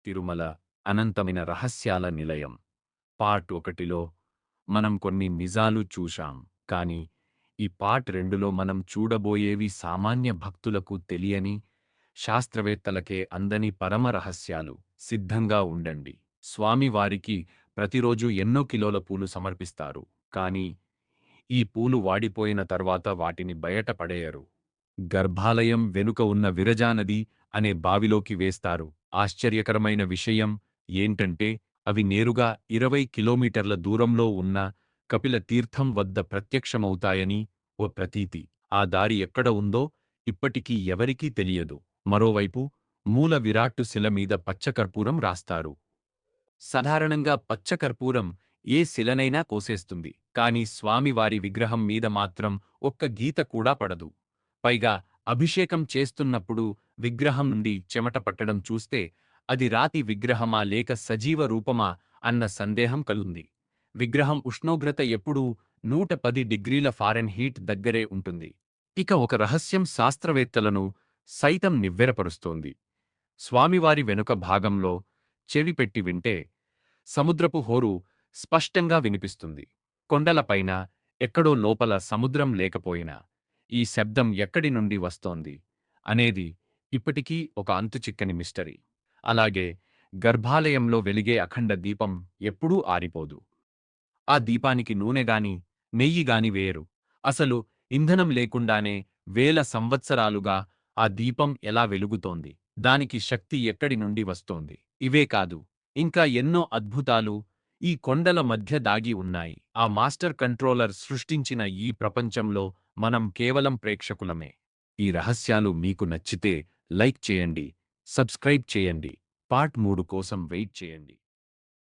తిరుమల అనంతమైన రహస్యాల నిలయం. పార్ట్ 1లో మనం కొన్ని నిజాలు చూశాం. కానీ ఈ పార్ట్ 2లో మనం చూడబోయేవి సామాన్య భక్తులకు తెలియని, శాస్త్రవేత్తలకే అందని పరమ రహస్యాలు. సిద్ధంగా ఉండండి. స్వామివారికి ప్రతిరోజు ఎన్నో కిలోల పూలు సమర్పిస్తారు. కానీ ఈ పూలు వాడిపోయిన తర్వాత వాటిని బయట పడేయరు. గర్భాలయం వెనుక ఉన్న విరజానది అనే బావిలోకి వేస్తారు. ఆశ్చర్యకరమైన విషయం ఏంటంటే అవి నేరుగా 20 కిలోమీటర్ల దూరంలో ఉన్న కపిల తీర్థం వద్ద ప్రత్యక్షమవుతాయని ఓ ప్రతీతి. ఆ దారి ఎక్కడ ఉందో ఇప్పటికీ ఎవరికీ తెలియదు. మరోవైపు మూల విరాట్టు శిల మీద పచ్చకర్పూరం రాస్తారు. సాధారణంగా పచ్చకర్పూరం ఏ శిలనైనా కోసేస్తుంది. కాని స్వామివారి విగ్రహం మీద మాత్రం ఒక్క గీత కూడా పడదు. పైగా అభిషేకం చేస్తున్నప్పుడు విగ్రహం నుండి చెమట పట్టడం చూస్తే అది రాతి విగ్రహమా లేక సజీవ రూపమా అన్న సందేహం కలుగుతుంది. విగ్రహం ఉష్ణోగ్రత ఎప్పుడూ 110 డిగ్రీల ఫారెన్హీట్ దగ్గరే ఉంటుంది. ఇక ఒక రహస్యం శాస్త్రవేత్తలను సైతం నివ్వెరపరుస్తోంది. స్వామివారి వెనుక భాగంలో చెవి పెట్టి వింటే సముద్రపు హోరు స్పష్టంగా వినిపిస్తుంది. కొండలపైన ఎక్కడో లోపల సముద్రం లేకపోయినా ఈ శబ్దం ఎక్కడి నుండి వస్తోంది అనేది ఇప్పటికీ ఒక అంతుచిక్కని మిస్టరీ. అలాగే గర్భాలయంలో వెలిగే అఖండ దీపం ఎప్పుడూ ఆరిపోదు. ఆ దీపానికి నూనెగాని నెయ్యిగాని వేయరు. అసలు ఇంధనం లేకుండానే వేల సంవత్సరాలుగా ఆ దీపం ఎలా వెలుగుతోంది? దానికి శక్తి ఎక్కడి నుండి వస్తోంది? ఇవే కాదు, ఇంకా ఎన్నో అద్భుతాలు ఈ కొండల మధ్య దాగి ఉన్నాయి. ఆ మాస్టర్ కంట్రోలర్ సృష్టించిన ఈ ప్రపంచంలో మనం కేవలం ప్రేక్షకులమే. ఈ రహస్యాలు మీకు నచ్చితే లైక్ చేయండి, సబ్స్క్రైబ్ చేయండి. పార్ట్ 3 కోసం వెయిట్ చేయండి.